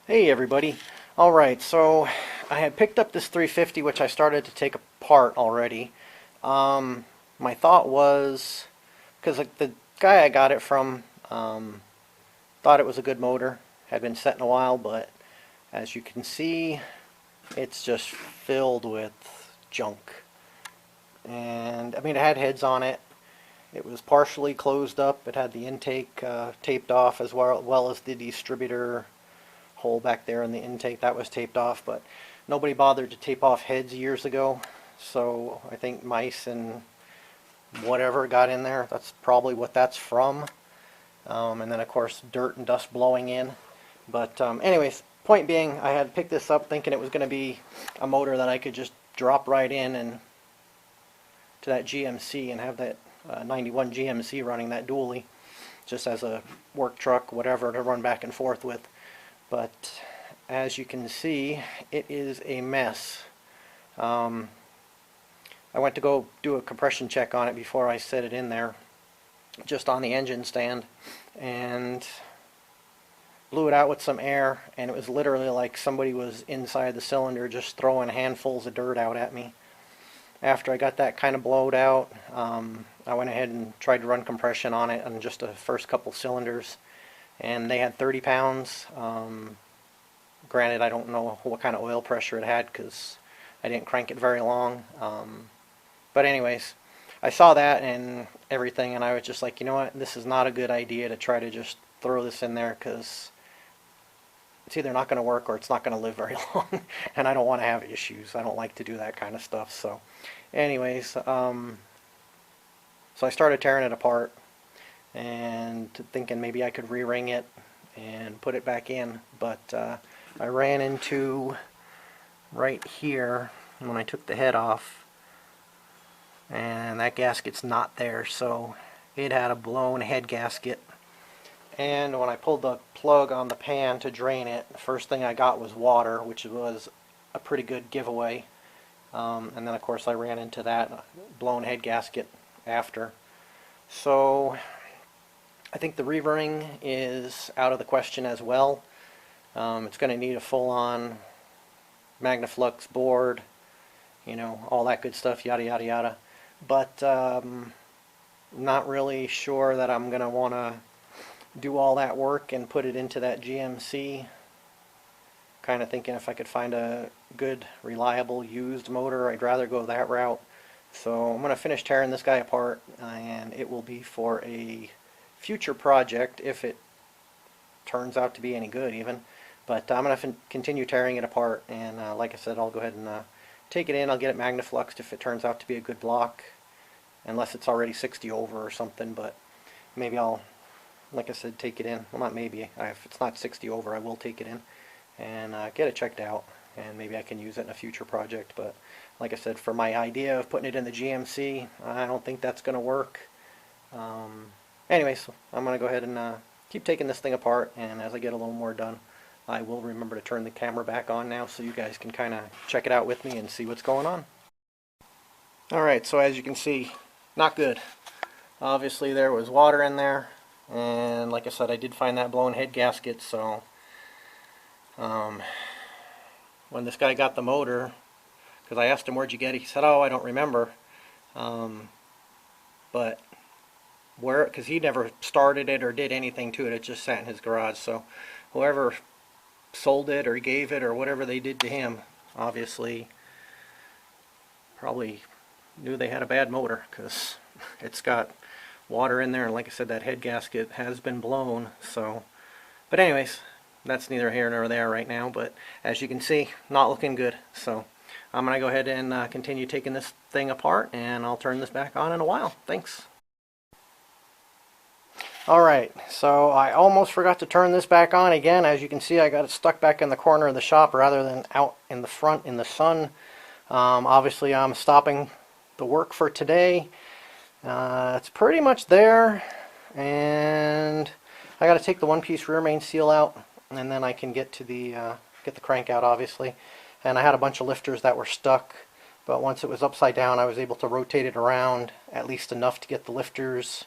Hey everybody. Alright, so I had picked up this 350 which I started to take apart already. My thought was, because the guy I got it from thought it was a good motor, had been set in a while, but as you can see it's just filled with junk. And I mean, it had heads on it. It was partially closed up. It had the intake taped off, as well as the distributor hole back there in the intake. That was taped off, but nobody bothered to tape off heads years ago, so I think mice and whatever got in there. That's probably what that's from. And then of course dirt and dust blowing in. But anyways, point being, I had picked this up thinking it was going to be a motor that I could just drop right in and to that GMC and have that 91 GMC running that dually just as a work truck, whatever, to run back and forth with. But as you can see, it is a mess. I went to go do a compression check on it before I set it in there, just on the engine stand, and blew it out with some air, and it was literally like somebody was inside the cylinder just throwing handfuls of dirt out at me. After I got that kind of blowed out, I went ahead and tried to run compression on it on just the first couple cylinders, and they had 30 pounds. Granted, I don't know what kind of oil pressure it had because I didn't crank it very long. But anyways, I saw that and everything, and I was just like, you know what, this is not a good idea to try to just throw this in there, because it's either not going to work or it's not going to live very long, and I don't want to have issues. I don't like to do that kind of stuff. So anyways, so I started tearing it apart and thinking maybe I could re-ring it and put it back in, but I ran into right here when I took the head off, and that gasket's not there, so it had a blown head gasket. And when I pulled the plug on the pan to drain it, the first thing I got was water, which was a pretty good giveaway. And then of course I ran into that blown head gasket after. So I think the re-ring is out of the question as well. It's going to need a full-on Magnaflux board, you know, all that good stuff, yada yada yada. But not really sure that I'm going to want to do all that work and put it into that GMC. Kind of thinking if I could find a good, reliable, used motor, I'd rather go that route. So I'm going to finish tearing this guy apart, and it will be for a future project if it turns out to be any good even. But I'm going to continue tearing it apart, and like I said, I'll go ahead and take it in. I'll get it Magnafluxed if it turns out to be a good block, unless it's already 60 over or something. But maybe I'll, like I said, take it in. Well, not maybe. If it's not 60 over, I will take it in and get it checked out, and maybe I can use it in a future project. But like I said, for my idea of putting it in the GMC, I don't think that's going to work. Anyways, I'm going to go ahead and keep taking this thing apart, and as I get a little more done, I will remember to turn the camera back on now so you guys can kind of check it out with me and see what's going on. Alright, so as you can see, not good. Obviously there was water in there, and like I said, I did find that blown head gasket. So when this guy got the motor, because I asked him, where'd you get it, he said, oh, I don't remember. But where, because he never started it or did anything to it, it just sat in his garage. So whoever sold it or gave it or whatever they did to him, obviously probably knew they had a bad motor, because it's got water in there, and like I said, that head gasket has been blown. So, but anyways, that's neither here nor there right now. But as you can see, not looking good. So I'm gonna go ahead and continue taking this thing apart, and I'll turn this back on in a while. Thanks. Alright, so I almost forgot to turn this back on again. As you can see, I got it stuck back in the corner of the shop rather than out in the front in the sun. Obviously I'm stopping the work for today. It's pretty much there, and I got to take the one-piece rear main seal out, and then I can get to the get the crank out, obviously. And I had a bunch of lifters that were stuck, but once it was upside down, I was able to rotate it around at least enough to get the lifters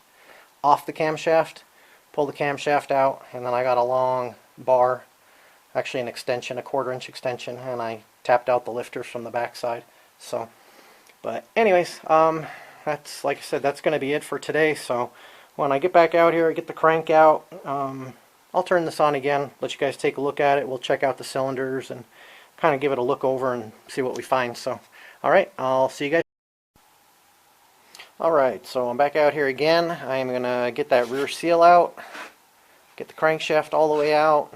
off the camshaft, pull the camshaft out, and then I got a long bar actually an extension, a 1/4 inch extension, and I tapped out the lifters from the backside. So, but anyways, that's, like I said, that's going to be it for today. So when I get back out here, I get the crank out, I'll turn this on again, let you guys take a look at it. We'll check out the cylinders and kind of give it a look over and see what we find. So, alright, I'll see you guys. Alright, so I'm back out here again. I'm going to get that rear seal out, get the crankshaft all the way out,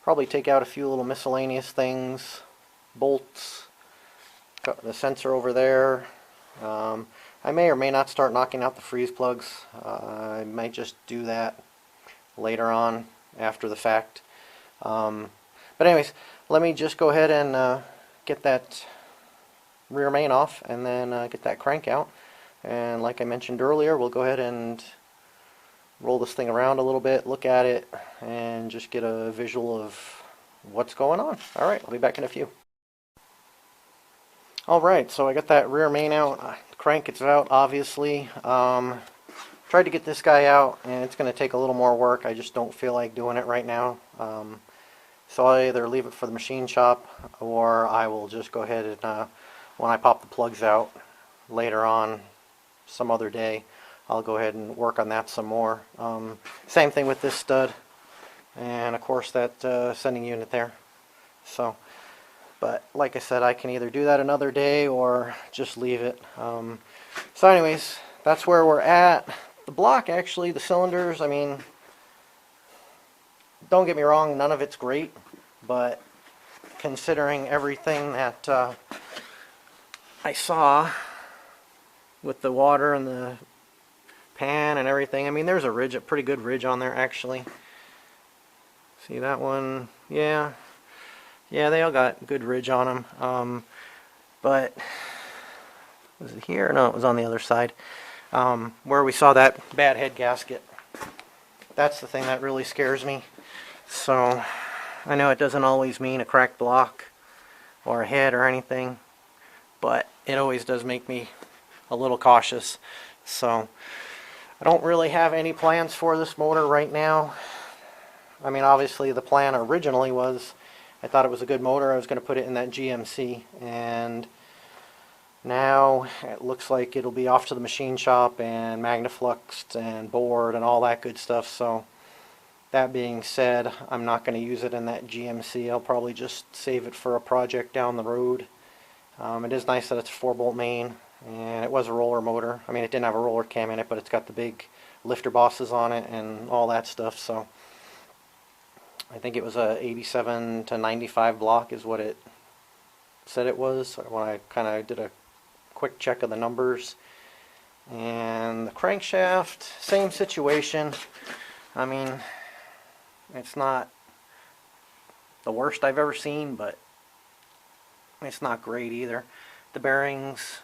probably take out a few little miscellaneous things, bolts, got the sensor over there. I may or may not start knocking out the freeze plugs. I might just do that later on after the fact. But anyways, let me just go ahead and get that rear main off and then get that crank out. And like I mentioned earlier, we'll go ahead and roll this thing around a little bit, look at it, and just get a visual of what's going on. Alright, I'll be back in a few. Alright, so I got that rear main out. The crank is out, obviously. Tried to get this guy out, and it's going to take a little more work. I just don't feel like doing it right now. So I'll either leave it for the machine shop, or I will just go ahead and, when I pop the plugs out later on, some other day, I'll go ahead and work on that some more. Same thing with this stud, and of course that sending unit there. So, but like I said, I can either do that another day or just leave it. So anyways, that's where we're at. The block, actually, the cylinders, I mean, don't get me wrong, none of it's great, but considering everything that I saw with the water and the pan and everything, I mean, there's a ridge, a pretty good ridge on there, actually. See that one? Yeah, they all got good ridge on them. But was it here? No, it was on the other side, where we saw that bad head gasket. That's the thing that really scares me. So I know it doesn't always mean a cracked block or a head or anything, but it always does make me a little cautious. So I don't really have any plans for this motor right now. I mean, obviously the plan originally was, I thought it was a good motor, I was going to put it in that GMC, and now it looks like it'll be off to the machine shop and magnafluxed and bored and all that good stuff. So that being said, I'm not going to use it in that GMC. I'll probably just save it for a project down the road. It is nice that it's a 4-bolt main, and it was a roller motor. I mean, it didn't have a roller cam in it, but it's got the big lifter bosses on it and all that stuff. So I think it was a 87 to 95 block is what it said it was when I kind of did a quick check of the numbers. And the crankshaft, same situation. I mean, it's not the worst I've ever seen, but it's not great either. The bearings,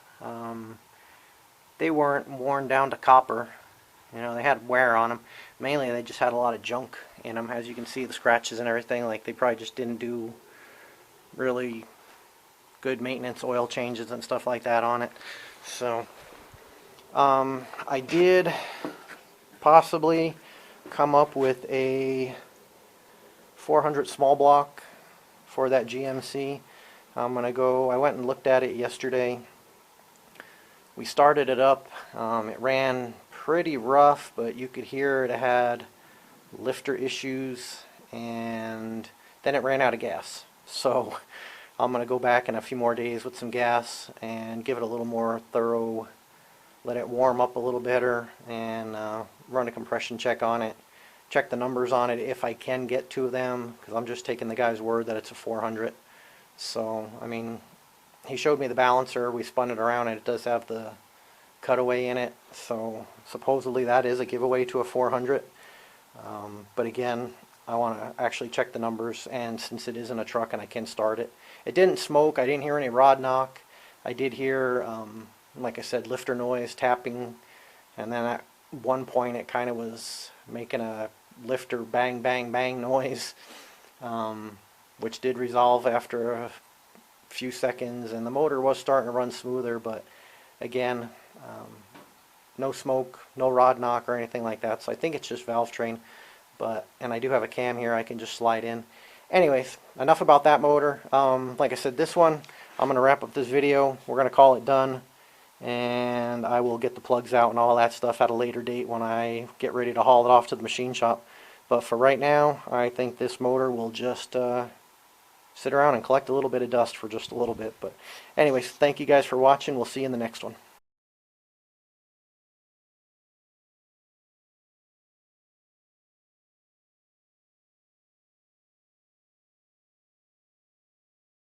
they weren't worn down to copper. You know, they had wear on them. Mainly they just had a lot of junk in them. As you can see, the scratches and everything, like they probably just didn't do really good maintenance, oil changes and stuff like that on it. So I did possibly come up with a 400 small block for that GMC. I went and looked at it yesterday. We started it up. It ran pretty rough, but you could hear it had lifter issues, and then it ran out of gas. So I'm going to go back in a few more days with some gas and give it a little more thorough, let it warm up a little better, and run a compression check on it. Check the numbers on it if I can get to them, because I'm just taking the guy's word that it's a 400. So, I mean, he showed me the balancer, we spun it around, and it does have the cutaway in it. So supposedly that is a giveaway to a 400. But again, I want to actually check the numbers, and since it is in a truck and I can start it. It didn't smoke, I didn't hear any rod knock. I did hear, like I said, lifter noise, tapping, and then at one point it kind of was making a lifter bang bang bang noise, which did resolve after a few seconds, and the motor was starting to run smoother. But again, no smoke, no rod knock or anything like that, so I think it's just valve train. and I do have a cam here I can just slide in. Anyways, enough about that motor. Like I said, this one, I'm going to wrap up this video. We're going to call it done, and I will get the plugs out and all that stuff at a later date when I get ready to haul it off to the machine shop. But for right now, I think this motor will just sit around and collect a little bit of dust for just a little bit. But anyways, thank you guys for watching. We'll see you in the next one.